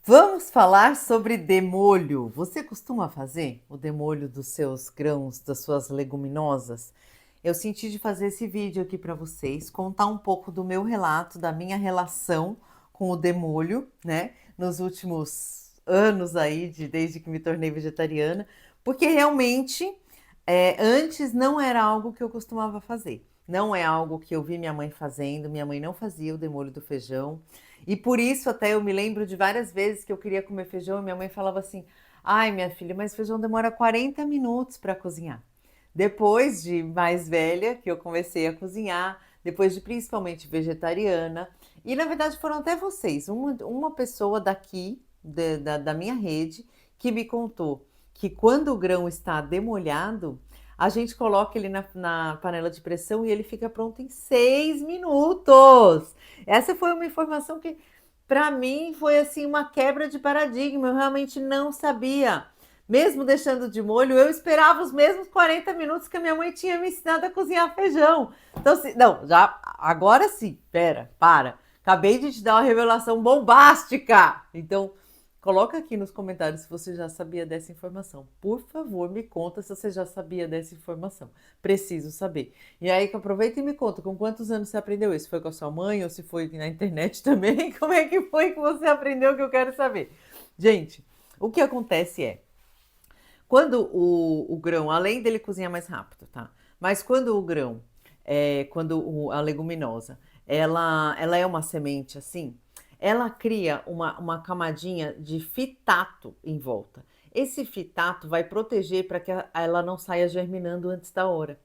Vamos falar sobre demolho. Você costuma fazer o demolho dos seus grãos, das suas leguminosas? Eu senti de fazer esse vídeo aqui para vocês, contar um pouco do meu relato, da minha relação com o demolho, né? Nos últimos anos aí, desde que me tornei vegetariana, porque realmente antes não era algo que eu costumava fazer. Não é algo que eu vi minha mãe fazendo. Minha mãe não fazia o demolho do feijão. E por isso até eu me lembro de várias vezes que eu queria comer feijão e minha mãe falava assim: "Ai, minha filha, mas feijão demora 40 minutos para cozinhar". Depois de mais velha, que eu comecei a cozinhar, depois de principalmente vegetariana, e na verdade foram até vocês, uma pessoa daqui, da minha rede, que me contou que quando o grão está demolhado, a gente coloca ele na panela de pressão e ele fica pronto em 6 minutos. Essa foi uma informação que, para mim, foi assim uma quebra de paradigma. Eu realmente não sabia. Mesmo deixando de molho, eu esperava os mesmos 40 minutos que a minha mãe tinha me ensinado a cozinhar feijão. Então, não, já agora sim, pera, para. Acabei de te dar uma revelação bombástica. Então, coloca aqui nos comentários se você já sabia dessa informação. Por favor, me conta se você já sabia dessa informação. Preciso saber. E aí, aproveita e me conta, com quantos anos você aprendeu isso? Foi com a sua mãe ou se foi na internet também? Como é que foi que você aprendeu que eu quero saber? Gente, o que acontece é, quando o grão, além dele cozinhar mais rápido, tá? Mas quando o grão, a leguminosa, ela é uma semente assim, ela cria uma camadinha de fitato em volta. Esse fitato vai proteger para que ela não saia germinando antes da hora.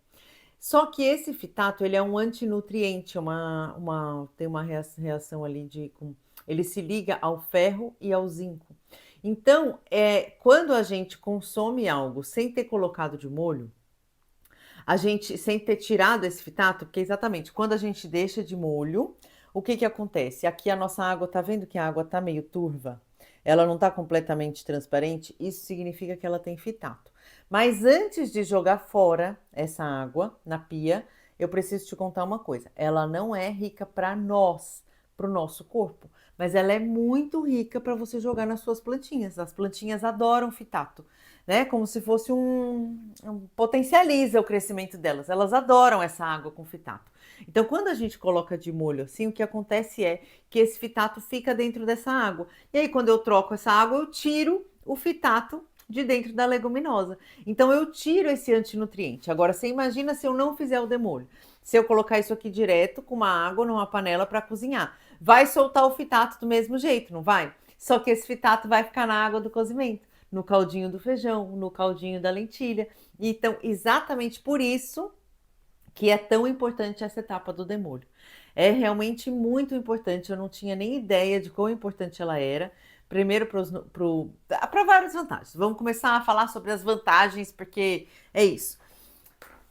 Só que esse fitato, ele é um antinutriente, tem uma reação ali ele se liga ao ferro e ao zinco. Então, quando a gente consome algo sem ter colocado de molho, sem ter tirado esse fitato, porque exatamente quando a gente deixa de molho, o que que acontece? Aqui a nossa água, tá vendo que a água tá meio turva? Ela não tá completamente transparente, isso significa que ela tem fitato. Mas antes de jogar fora essa água na pia, eu preciso te contar uma coisa. Ela não é rica para nós, para o nosso corpo, mas ela é muito rica para você jogar nas suas plantinhas. As plantinhas adoram fitato, né? Como se fosse potencializa o crescimento delas. Elas adoram essa água com fitato. Então, quando a gente coloca de molho assim, o que acontece é que esse fitato fica dentro dessa água. E aí, quando eu troco essa água, eu tiro o fitato de dentro da leguminosa. Então, eu tiro esse antinutriente. Agora, você imagina se eu não fizer o demolho. Se eu colocar isso aqui direto com uma água numa panela para cozinhar, vai soltar o fitato do mesmo jeito, não vai? Só que esse fitato vai ficar na água do cozimento, no caldinho do feijão, no caldinho da lentilha. Então, exatamente por isso que é tão importante essa etapa do demolho. É realmente muito importante, eu não tinha nem ideia de quão importante ela era. Primeiro, para várias vantagens. Vamos começar a falar sobre as vantagens, porque é isso.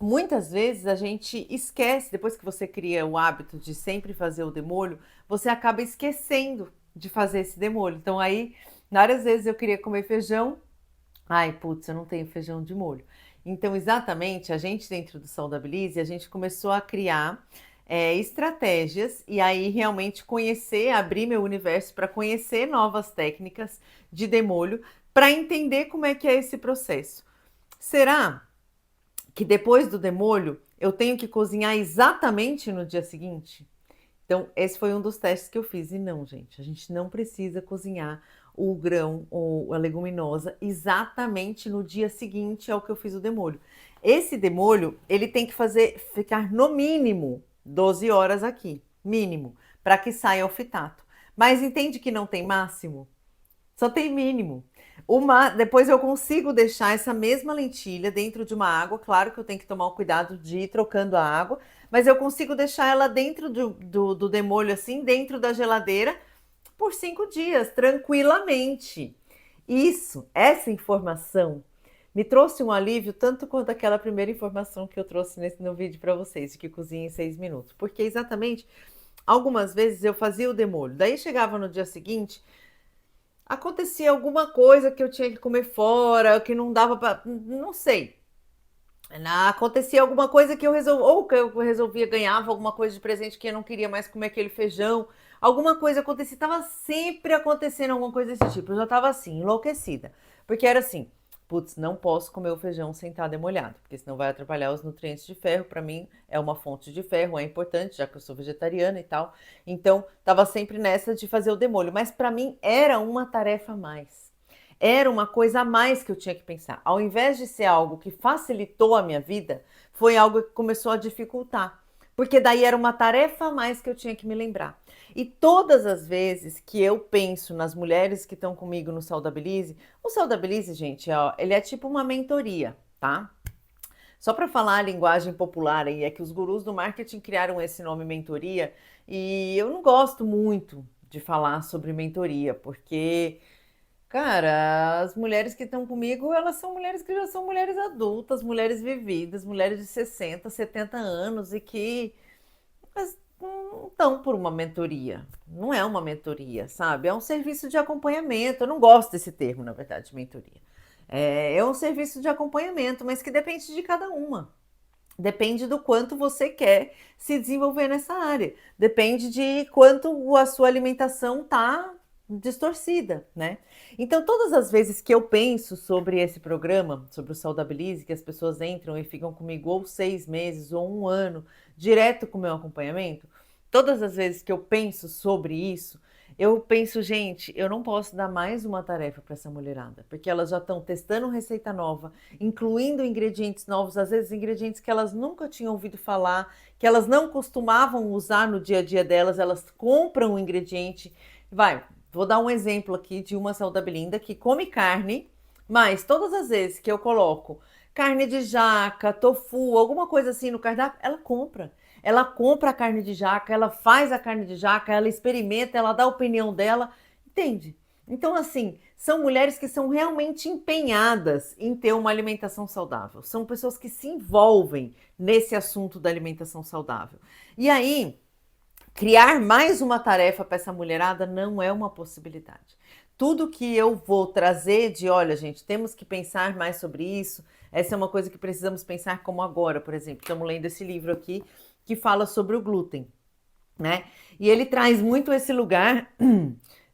Muitas vezes a gente esquece, depois que você cria o hábito de sempre fazer o demolho, você acaba esquecendo de fazer esse demolho. Então aí, várias vezes eu queria comer feijão, ai, putz, eu não tenho feijão de molho. Então, exatamente, a gente dentro do Saudabilize, a gente começou a criar estratégias e aí realmente conhecer, abrir meu universo para conhecer novas técnicas de demolho, para entender como é que é esse processo. Será que depois do demolho eu tenho que cozinhar exatamente no dia seguinte? Então, esse foi um dos testes que eu fiz. E não, gente, a gente não precisa cozinhar o grão ou a leguminosa exatamente no dia seguinte ao que eu fiz o demolho. Esse demolho, ele tem que ficar no mínimo 12 horas aqui, mínimo, para que saia o fitato. Mas entende que não tem máximo? Só tem mínimo. Depois eu consigo deixar essa mesma lentilha dentro de uma água. Claro que eu tenho que tomar o cuidado de ir trocando a água, mas eu consigo deixar ela dentro do demolho, assim, dentro da geladeira, por 5 dias, tranquilamente. Essa informação me trouxe um alívio tanto quanto aquela primeira informação que eu trouxe no vídeo para vocês, de que cozinha em 6 minutos. Porque exatamente, algumas vezes eu fazia o demolho, daí chegava no dia seguinte, acontecia alguma coisa que eu tinha que comer fora, que não dava para, não sei. Acontecia alguma coisa que eu resolvia, ganhava alguma coisa de presente que eu não queria mais comer aquele feijão, alguma coisa acontecia, tava sempre acontecendo alguma coisa desse tipo. Eu já tava assim, enlouquecida. Porque era assim, putz, não posso comer o feijão sem estar demolhado, porque senão vai atrapalhar os nutrientes de ferro. Para mim é uma fonte de ferro, é importante, já que eu sou vegetariana e tal. Então, tava sempre nessa de fazer o demolho, mas para mim era uma tarefa a mais. Era uma coisa a mais que eu tinha que pensar. Ao invés de ser algo que facilitou a minha vida, foi algo que começou a dificultar. Porque daí era uma tarefa a mais que eu tinha que me lembrar. E todas as vezes que eu penso nas mulheres que estão comigo no Saudabilize, o Saudabilize, gente, ó, ele é tipo uma mentoria, tá? Só para falar a linguagem popular aí, é que os gurus do marketing criaram esse nome mentoria e eu não gosto muito de falar sobre mentoria, porque cara, as mulheres que estão comigo, elas são mulheres que já são mulheres adultas, mulheres vividas, mulheres de 60, 70 anos e que elas não estão por uma mentoria. Não é uma mentoria, sabe? É um serviço de acompanhamento. Eu não gosto desse termo, na verdade, mentoria. É um serviço de acompanhamento, mas que depende de cada uma. Depende do quanto você quer se desenvolver nessa área. Depende de quanto a sua alimentação está distorcida, né? Então, todas as vezes que eu penso sobre esse programa, sobre o Saudabilize, que as pessoas entram e ficam comigo ou 6 meses ou um ano, direto com o meu acompanhamento, todas as vezes que eu penso sobre isso, eu penso, gente, eu não posso dar mais uma tarefa para essa mulherada, porque elas já estão testando receita nova, incluindo ingredientes novos, às vezes ingredientes que elas nunca tinham ouvido falar, que elas não costumavam usar no dia a dia delas, elas compram o ingrediente. Vou dar um exemplo aqui de uma saudabelinda que come carne, mas todas as vezes que eu coloco carne de jaca, tofu, alguma coisa assim no cardápio, ela compra. Ela compra a carne de jaca, ela faz a carne de jaca, ela experimenta, ela dá a opinião dela, entende? Então, assim, são mulheres que são realmente empenhadas em ter uma alimentação saudável. São pessoas que se envolvem nesse assunto da alimentação saudável. E aí, criar mais uma tarefa para essa mulherada não é uma possibilidade. Tudo que eu vou trazer de, olha, gente, temos que pensar mais sobre isso. Essa é uma coisa que precisamos pensar como agora, por exemplo. Estamos lendo esse livro aqui que fala sobre o glúten, né? E ele traz muito esse lugar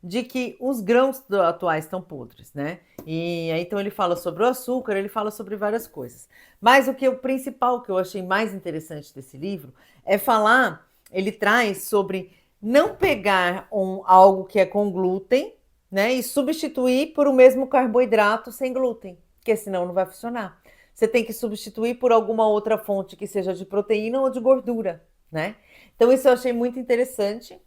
de que os grãos atuais estão podres, né? E aí, então ele fala sobre o açúcar, ele fala sobre várias coisas. Mas o principal que eu achei mais interessante desse livro é falar, ele traz sobre não pegar algo que é com glúten, né? E substituir por o mesmo carboidrato sem glúten, porque senão não vai funcionar. Você tem que substituir por alguma outra fonte que seja de proteína ou de gordura, né? Então isso eu achei muito interessante.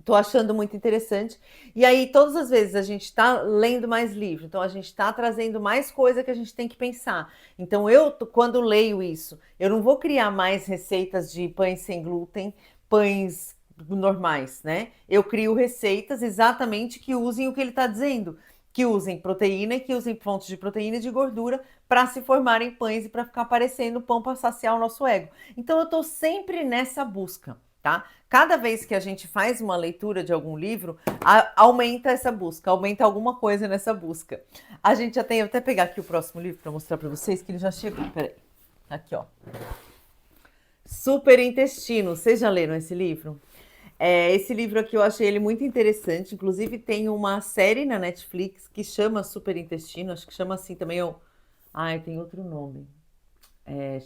Tô achando muito interessante. E aí, todas as vezes a gente está lendo mais livro, então a gente está trazendo mais coisa que a gente tem que pensar. Então, quando leio isso, eu não vou criar mais receitas de pães sem glúten, pães normais, né? Eu crio receitas exatamente que usem o que ele está dizendo, que usem proteína e que usem fontes de proteína e de gordura para se formarem pães e para ficar parecendo pão para saciar o nosso ego. Então, eu estou sempre nessa busca. Tá? Cada vez que a gente faz uma leitura de algum livro, aumenta essa busca, aumenta alguma coisa nessa busca. A gente já tem, eu vou até pegar aqui o próximo livro para mostrar para vocês que ele já chegou. Peraí, aqui ó. Super Intestino, vocês já leram esse livro? Esse livro aqui eu achei ele muito interessante, inclusive tem uma série na Netflix que chama Super Intestino, acho que chama assim também, tem outro nome.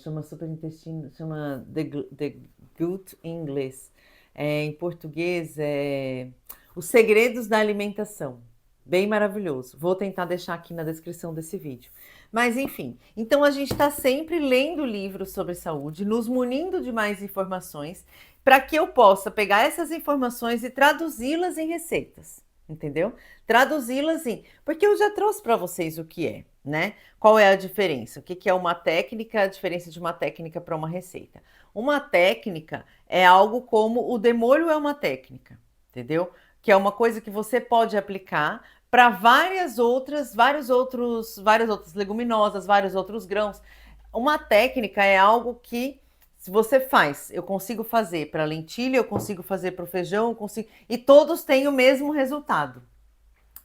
Chama superintestino, chama The Gut English. Em português é Os Segredos da Alimentação. Bem maravilhoso. Vou tentar deixar aqui na descrição desse vídeo. Mas enfim, então a gente está sempre lendo livros sobre saúde, nos munindo de mais informações, para que eu possa pegar essas informações e traduzi-las em receitas. Entendeu? Traduzi-las em. Porque eu já trouxe para vocês o que é, né? Qual é a diferença? O que é uma técnica, a diferença de uma técnica para uma receita? Uma técnica é algo como o demolho é uma técnica, entendeu? Que é uma coisa que você pode aplicar para várias outras leguminosas, vários outros grãos. Uma técnica é algo que se você faz, eu consigo fazer para lentilha, eu consigo fazer para o feijão, e todos têm o mesmo resultado.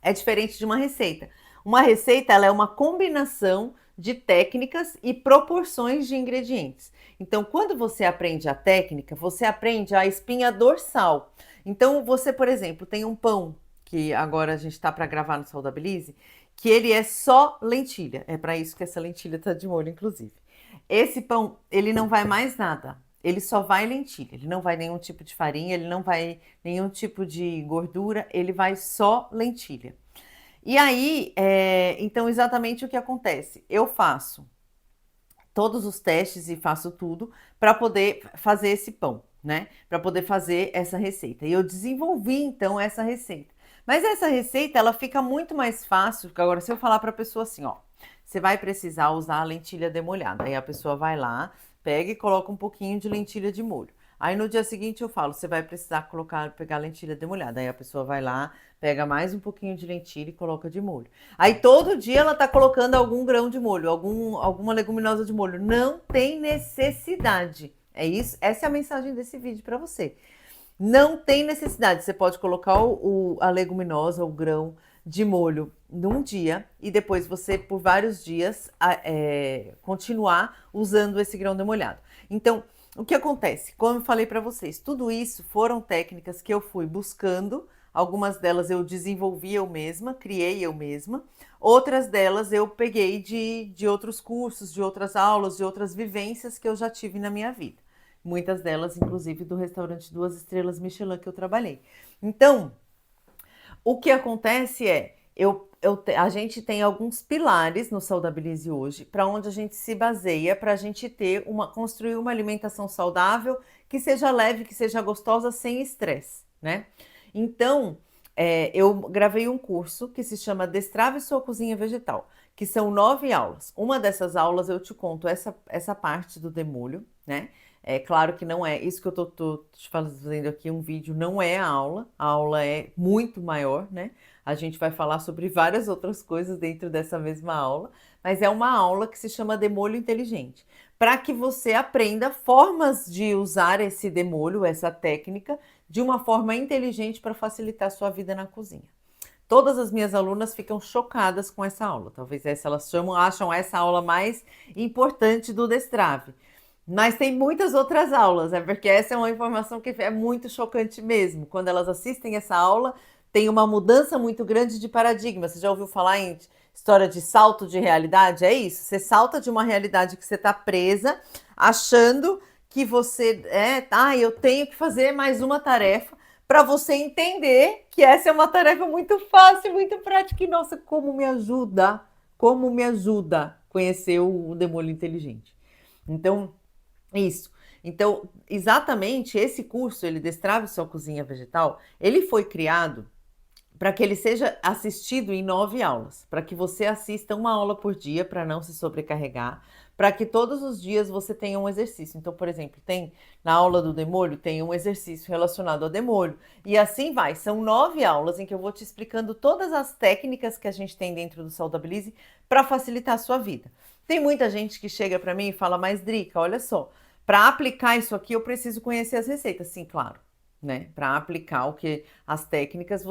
É diferente de uma receita. Uma receita, ela é uma combinação de técnicas e proporções de ingredientes. Então, quando você aprende a técnica, você aprende a espinha dorsal. Então, você, por exemplo, tem um pão, que agora a gente está para gravar no Saudabilize, que ele é só lentilha. É para isso que essa lentilha está de molho, inclusive. Esse pão, ele não vai mais nada. Ele só vai lentilha. Ele não vai nenhum tipo de farinha, ele não vai nenhum tipo de gordura, ele vai só lentilha. E aí, então, exatamente o que acontece? Eu faço todos os testes e faço tudo para poder fazer esse pão, né? Para poder fazer essa receita. E eu desenvolvi, então, essa receita. Mas essa receita, ela fica muito mais fácil, porque agora se eu falar para a pessoa assim, ó, você vai precisar usar a lentilha demolhada. Aí a pessoa vai lá, pega e coloca um pouquinho de lentilha de molho. Aí no dia seguinte eu falo, você vai precisar pegar a lentilha demolhada. Aí a pessoa vai lá, pega mais um pouquinho de lentilha e coloca de molho. Aí todo dia ela tá colocando algum grão de molho, alguma leguminosa de molho. Não tem necessidade. É isso, essa é a mensagem desse vídeo para você. Não tem necessidade. Você pode colocar a leguminosa, o grão de molho num dia e depois você, por vários dias, continuar usando esse grão demolhado. Então, o que acontece? Como eu falei para vocês, tudo isso foram técnicas que eu fui buscando. Algumas delas eu desenvolvi eu mesma, criei eu mesma. Outras delas eu peguei de outros cursos, de outras aulas, de outras vivências que eu já tive na minha vida. Muitas delas, inclusive, do restaurante 2 estrelas Michelin que eu trabalhei. Então, o que acontece é, a gente tem alguns pilares no Saudabilize hoje, para onde a gente se baseia para a gente construir uma alimentação saudável, que seja leve, que seja gostosa, sem estresse, né? Então, eu gravei um curso que se chama Destrave Sua Cozinha Vegetal, que são 9 aulas. Uma dessas aulas eu te conto essa parte do demolho, né? É claro que não é isso que eu tô te fazendo aqui, um vídeo não é a aula é muito maior, né? A gente vai falar sobre várias outras coisas dentro dessa mesma aula, mas é uma aula que se chama Demolho Inteligente, para que você aprenda formas de usar esse demolho, essa técnica, de uma forma inteligente para facilitar a sua vida na cozinha. Todas as minhas alunas ficam chocadas com essa aula, talvez elas acham essa aula mais importante do Destrave. Mas tem muitas outras aulas, né? Porque essa é uma informação que é muito chocante mesmo. Quando elas assistem essa aula, tem uma mudança muito grande de paradigma. Você já ouviu falar em história de salto de realidade? É isso. Você salta de uma realidade que você está presa, achando que eu tenho que fazer mais uma tarefa, para você entender que essa é uma tarefa muito fácil, muito prática. E nossa, como me ajuda conhecer o demolho inteligente. Então, isso. Então, exatamente esse curso, ele Destrave Sua Cozinha Vegetal, ele foi criado para que ele seja assistido em 9 aulas, para que você assista uma aula por dia para não se sobrecarregar, para que todos os dias você tenha um exercício. Então, por exemplo, tem na aula do demolho, tem um exercício relacionado ao demolho, e assim vai. São 9 aulas em que eu vou te explicando todas as técnicas que a gente tem dentro do Saudabilize para facilitar a sua vida. Tem muita gente que chega para mim e fala, mas Drica, olha só, para aplicar isso aqui eu preciso conhecer as receitas. Sim, claro, né? Para aplicar as técnicas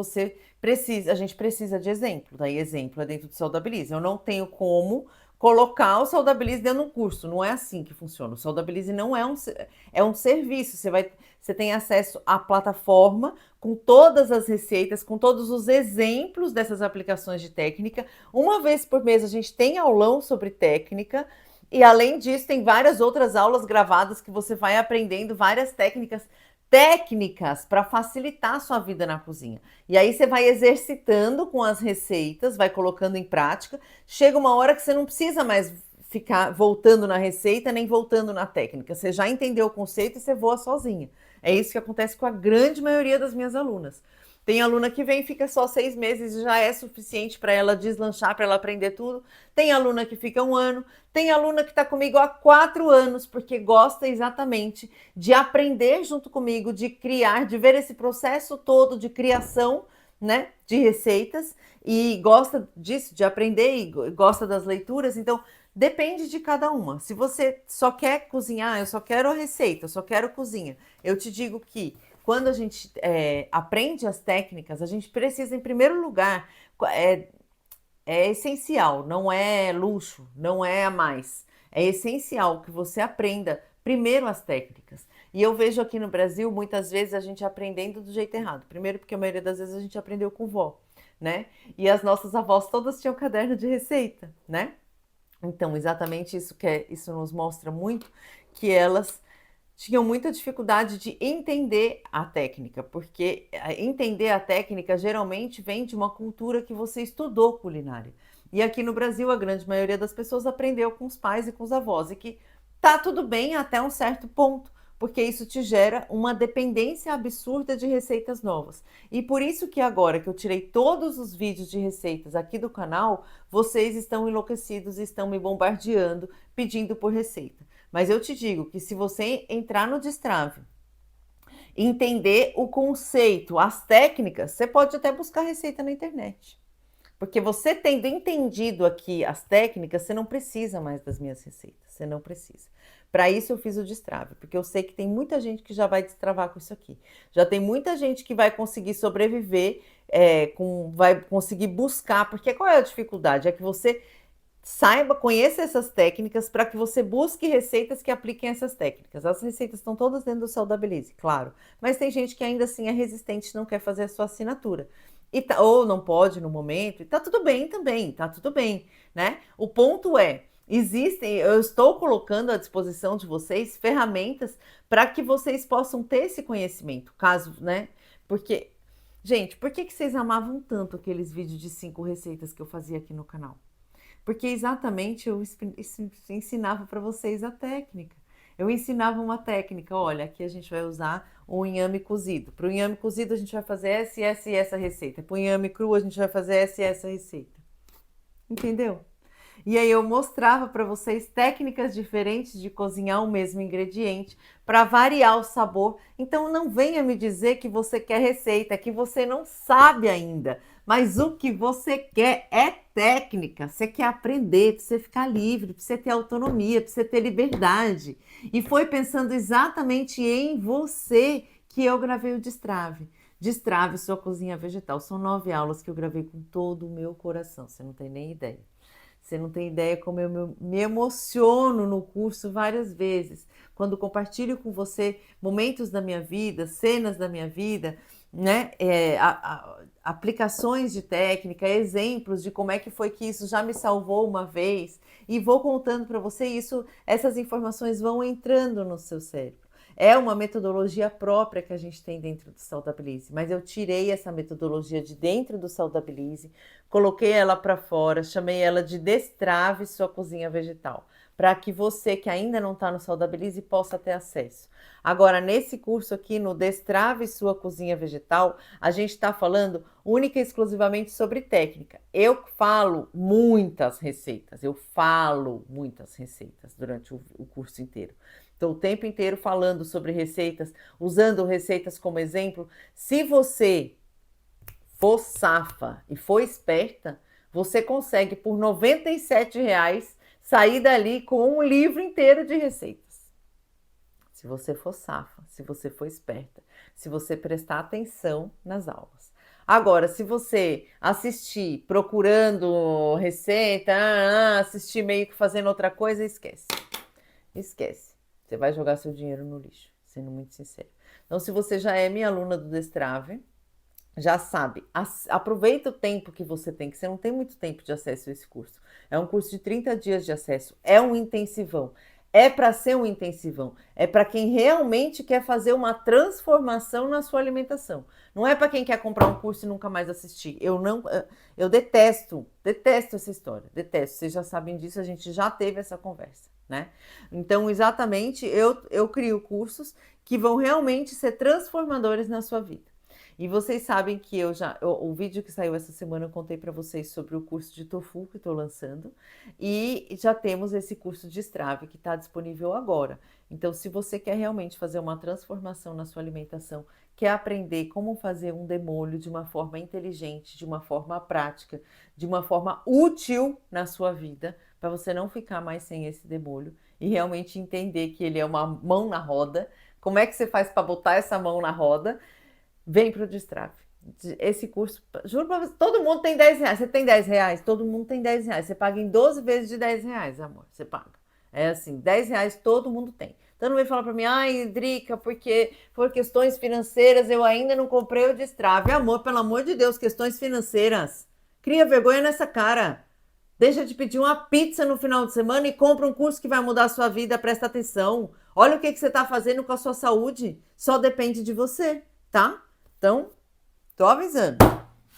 a gente precisa de exemplo. Daí exemplo é dentro do Saudabilize. Eu não tenho como colocar o Saudabilize dentro de um curso. Não é assim que funciona. O Saudabilize não é um serviço. Você tem acesso à plataforma com todas as receitas, com todos os exemplos dessas aplicações de técnica. Uma vez por mês a gente tem aulão sobre técnica. E além disso, tem várias outras aulas gravadas que você vai aprendendo várias técnicas para facilitar a sua vida na cozinha. E aí você vai exercitando com as receitas, vai colocando em prática. Chega uma hora que você não precisa mais ficar voltando na receita, nem voltando na técnica. Você já entendeu o conceito e você voa sozinha. É isso que acontece com a grande maioria das minhas alunas. Tem aluna que vem e fica só 6 meses e já é suficiente para ela deslanchar, para ela aprender tudo. Tem aluna que fica 1 ano. Tem aluna que está comigo há 4 anos, porque gosta exatamente de aprender junto comigo, de criar, de ver esse processo todo de criação, né, de receitas, e gosta disso, de aprender, e gosta das leituras. Então, depende de cada uma. Se você só quer cozinhar, eu só quero a receita, eu só quero cozinha, eu te digo que quando a gente aprende as técnicas, a gente precisa, em primeiro lugar, é essencial, não é luxo, não é a mais. É essencial que você aprenda primeiro as técnicas. E eu vejo aqui no Brasil, muitas vezes, a gente aprendendo do jeito errado. Primeiro, porque a maioria das vezes a gente aprendeu com vó, né? E as nossas avós todas tinham caderno de receita, né? Então, exatamente isso isso nos mostra muito que elas tinham muita dificuldade de entender a técnica, porque entender a técnica geralmente vem de uma cultura que você estudou culinária. E aqui no Brasil, a grande maioria das pessoas aprendeu com os pais e com os avós, e que tá tudo bem até um certo ponto, porque isso te gera uma dependência absurda de receitas novas. E por isso que agora que eu tirei todos os vídeos de receitas aqui do canal, vocês estão enlouquecidos e estão me bombardeando pedindo por receita. Mas eu te digo que se você entrar no Destrave, entender o conceito, as técnicas, você pode até buscar receita na internet. Porque você tendo entendido aqui as técnicas, você não precisa mais das minhas receitas, você não precisa. Para isso eu fiz o destrave, porque eu sei que tem muita gente que já vai destravar com isso aqui. Já tem muita gente que vai conseguir sobreviver, vai conseguir buscar, porque qual é a dificuldade? É que você saiba, conheça essas técnicas para que você busque receitas que apliquem essas técnicas. As receitas estão todas dentro do Saudabilize, claro. Mas tem gente que ainda assim é resistente, não quer fazer a sua assinatura. Ou não pode no momento, e tá tudo bem também, tá tudo bem, né? O ponto é, eu estou colocando à disposição de vocês ferramentas para que vocês possam ter esse conhecimento, caso, né? Porque, gente, por que vocês amavam tanto aqueles vídeos de 5 receitas que eu fazia aqui no canal? Porque exatamente eu ensinava para vocês a técnica. Eu ensinava uma técnica, olha, aqui a gente vai usar o inhame cozido. Para o inhame cozido a gente vai fazer essa e essa receita. Para o inhame cru a gente vai fazer essa e essa receita. Entendeu? E aí eu mostrava para vocês técnicas diferentes de cozinhar o mesmo ingrediente para variar o sabor. Então não venha me dizer que você quer receita, que você não sabe ainda. Mas o que você quer é técnica. Você quer aprender, para você ficar livre, para você ter autonomia, para você ter liberdade. E foi pensando exatamente em você que eu gravei o Destrave. Destrave sua cozinha vegetal. São 9 aulas que eu gravei com todo o meu coração. Você não tem nem ideia. Você não tem ideia como eu me emociono no curso várias vezes, quando compartilho com você momentos da minha vida, cenas da minha vida, né? Aplicações de técnica, exemplos de como é que foi que isso já me salvou uma vez, e vou contando para você isso, essas informações vão entrando no seu cérebro. É uma metodologia própria que a gente tem dentro do Saudabilize, mas eu tirei essa metodologia de dentro do Saudabilize, coloquei ela para fora, chamei ela de Destrave Sua Cozinha Vegetal, para que você que ainda não está no Saudabilize possa ter acesso. Agora, nesse curso aqui, no Destrave Sua Cozinha Vegetal, a gente está falando única e exclusivamente sobre técnica. Eu falo muitas receitas durante o curso inteiro. Estou o tempo inteiro falando sobre receitas, usando receitas como exemplo. Se você for safa e for esperta, você consegue por R$ 97,00 sair dali com um livro inteiro de receitas. Se você for safa, se você for esperta, se você prestar atenção nas aulas. Agora, se você assistir procurando receita, assistir meio que fazendo outra coisa, esquece. Esquece. Você vai jogar seu dinheiro no lixo, sendo muito sincero. Então, se você já é minha aluna do Destrave, já sabe, aproveita o tempo que você tem, que você não tem muito tempo de acesso a esse curso. É um curso de 30 dias de acesso, é um intensivão. É para ser um intensivão, é para quem realmente quer fazer uma transformação na sua alimentação. Não é para quem quer comprar um curso e nunca mais assistir. Eu detesto essa história, detesto. Vocês já sabem disso, a gente já teve essa conversa, né? Então, exatamente, eu crio cursos que vão realmente ser transformadores na sua vida. E vocês sabem que o vídeo que saiu essa semana eu contei para vocês sobre o curso de tofu que estou lançando, e já temos esse curso de Destrave que está disponível agora. Então, se você quer realmente fazer uma transformação na sua alimentação, quer aprender como fazer um demolho de uma forma inteligente, de uma forma prática, de uma forma útil na sua vida, para você não ficar mais sem esse demolho e realmente entender que ele é uma mão na roda, como é que você faz para botar essa mão na roda? Vem para o Destrave. Esse curso, juro pra você, todo mundo tem 10 reais. Você tem 10 reais? Todo mundo tem 10 reais. Você paga em 12 vezes de 10 reais, amor. Você paga. É assim, 10 reais todo mundo tem. Então não vem falar pra mim, ai, Drica, porque por questões financeiras eu ainda não comprei o Destrave. Amor, pelo amor de Deus, questões financeiras. Cria vergonha nessa cara. Deixa de pedir uma pizza no final de semana e compra um curso que vai mudar a sua vida, presta atenção. Olha o que você está fazendo com a sua saúde. Só depende de você, tá? Então, tô avisando.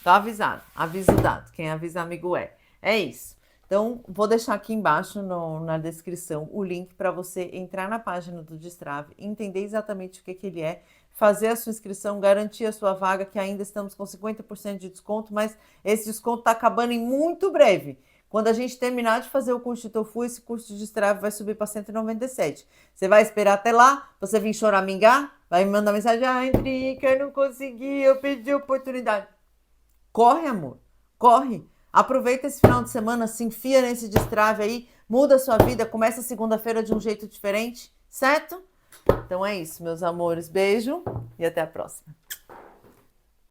Tô avisado. Aviso dado. Quem avisa amigo é. É isso. Então, vou deixar aqui embaixo na descrição o link para você entrar na página do Destrave, entender exatamente o que ele é, fazer a sua inscrição, garantir a sua vaga, que ainda estamos com 50% de desconto, mas esse desconto está acabando em muito breve. Quando a gente terminar de fazer o curso de Tofu, esse curso de Destrave vai subir para 197. Você vai esperar até lá, você vir choramingar, vai me mandar mensagem, ah, Drica, eu não consegui, eu perdi a oportunidade. Corre, amor, corre. Aproveita esse final de semana, se enfia nesse Destrave aí, muda a sua vida, começa segunda-feira de um jeito diferente, certo? Então é isso, meus amores. Beijo e até a próxima.